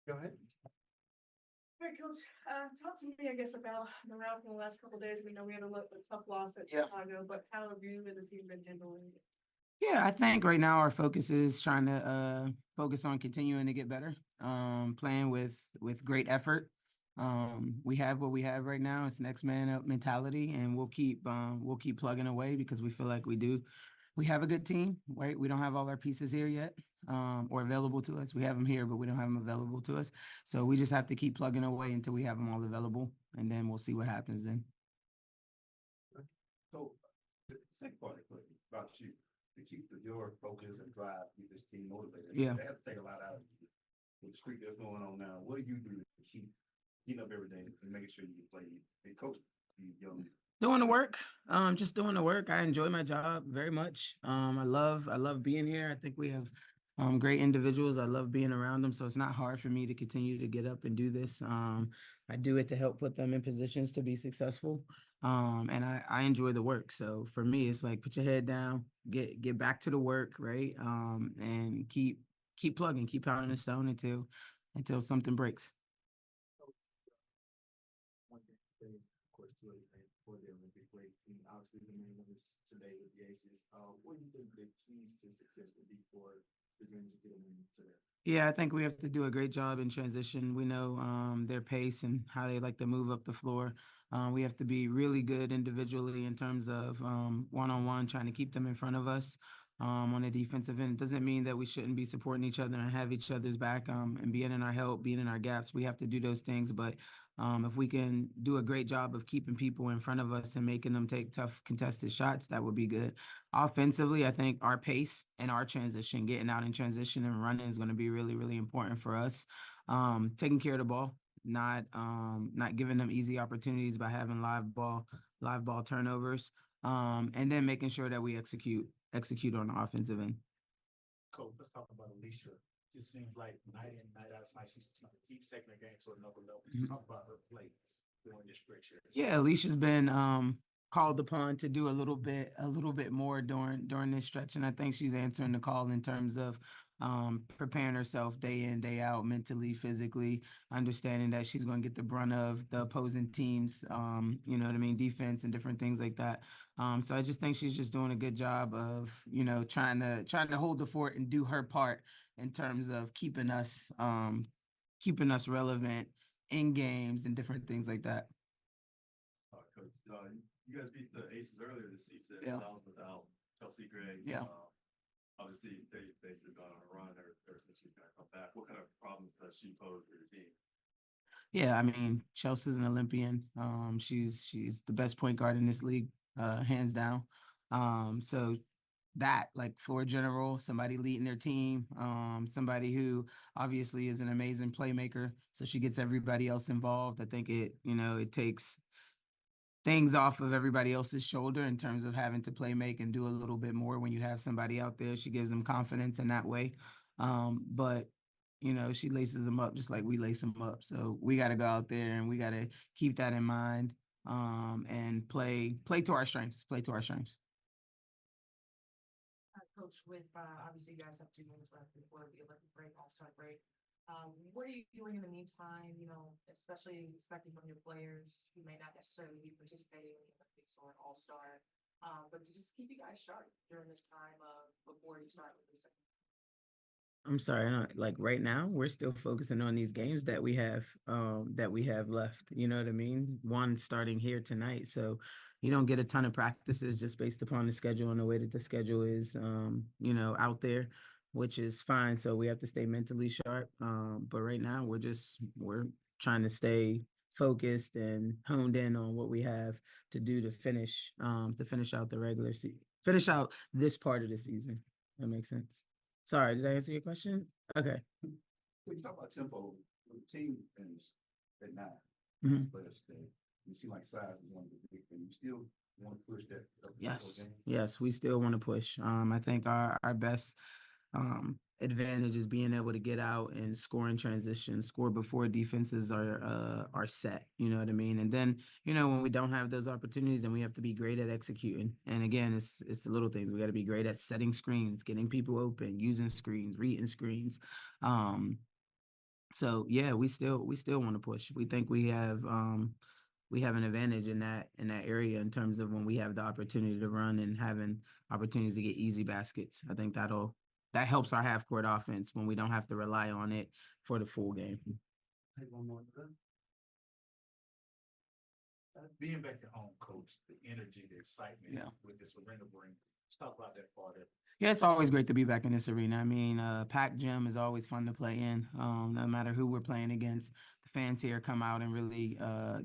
Go ahead. All right, Coach, talk to me, I guess, about the route for the last couple of days. We know we had a tough loss at Yeah. Chicago, but how have you and the team been handling it? Yeah, I think right now our focus is trying to focus on continuing to get better, playing with great effort. We have what we have right now. It's next man up mentality, and we'll keep plugging away because we feel like we do. We have a good team, right? We don't have all our pieces here yet, or available to us. We have them here, but we don't have them available to us. So we just have to keep plugging away until we have them all available, and then we'll see what happens then. So, the second part of the question about you to keep your focus and drive, keep this team motivated. Yeah. They have to take a lot out of you. With the streak that's going on now, what do you do to keep getting up every day and making sure you play and coach these young? Doing the work, just doing the work. I enjoy my job very much. I love being here. I think we have great individuals. I love being around them, so it's not hard for me to continue to get up and do this. I do it to help put them in positions to be successful. And I enjoy the work. So for me, it's like put your head down, get back to the work, right? And keep plugging, keep pounding the stone until something breaks. One thing today, of course, too late for the Olympic break. And obviously, the main one is today with the Aces. What do you think the keys to success would be for the Dreams to get them today? Yeah, I think we have to do a great job in transition. We know their pace and how they like to move up the floor. We have to be really good individually in terms of one-on-one, trying to keep them in front of us on the defensive end. It doesn't mean that we shouldn't be supporting each other and have each other's back and being in our help, being in our gaps. We have to do those things. But if we can do a great job of keeping people in front of us and making them take tough contested shots, that would be good. Offensively, I think our pace and our transition, getting out in transition and running is going to be really, really important for us. Taking care of the ball, not giving them easy opportunities by having live ball turnovers, and then making sure that we execute on the offensive end. Coach, let's talk about Alicia. Just seems like night in, night out, it's like she keeps taking her game to another level. Just talk about her play during this stretch here. Yeah, Alicia's been called upon to do a little bit more during this stretch, and I think she's answering the call in terms of preparing herself day in, day out, mentally, physically, understanding that she's going to get the brunt of the opposing teams, you know what I mean, defense and different things like that. So I just think she's just doing a good job of, trying to hold the fort and do her part in terms of keeping us relevant in games and different things like that. Coach, you guys beat the Aces earlier this season. Yeah. That was without Chelsea Gray. Yeah. Obviously, they've gone on a run ever since she's going to come back. What kind of problems does she pose for your team? Yeah, I mean, Chelsea's an Olympian. She's the best point guard in this league, hands down. So that, like, floor general, somebody leading their team, somebody who obviously is an amazing playmaker. So she gets everybody else involved. I think it takes things off of everybody else's shoulder in terms of having to play make and do a little bit more when you have somebody out there. She gives them confidence in that way. But she laces them up just like we lace them up. So we got to go out there and we got to keep that in mind, and play to our strengths. Coach, with obviously you guys have 2 games left before the Olympic break, All-Star break. What are you doing in the meantime? Especially expecting from your players who may not necessarily be participating in the Olympics or an All-Star, but to just keep you guys sharp during this time before you start with the second. I'm sorry, like right now, we're still focusing on these games that we have left. You know what I mean? One starting here tonight. So you don't get a ton of practices just based upon the schedule and the way that the schedule is, out there, which is fine. So we have to stay mentally sharp. But right now we're trying to stay focused and honed in on what we have to do to finish out the regular season, finish out this part of the season. That makes sense. Sorry, did I answer your question? Okay. When you talk about tempo, the team finished at 9. Mhm. Players today. You seem like size is one of the big things. You still want to push that up tempo Yes. game? Yes, we still want to push. I think our best advantage is being able to get out and score in transition, score before defenses are set. You know what I mean? And then, you know, when we don't have those opportunities, then we have to be great at executing. And again, it's the little things. We got to be great at setting screens, getting people open, using screens, reading screens. So yeah, we still want to push. We think we have an advantage in that area in terms of when we have the opportunity to run and having opportunities to get easy baskets. I think that helps our half court offense when we don't have to rely on it for the full game. Take one more. Being back at home, coach, the energy, the excitement Yeah. with this arena bring. Let's talk about that part of it. Yeah, it's always great to be back in this arena. I mean, packed gym is always fun to play in. No matter who we're playing against, the fans here come out and really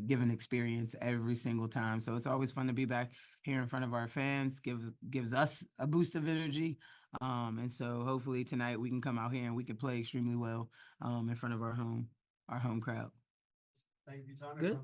give an experience every single time. So it's always fun to be back here in front of our fans. Gives us a boost of energy. And so hopefully tonight we can come out here and we can play extremely well in front of our home crowd. Thank you, Tony. Good.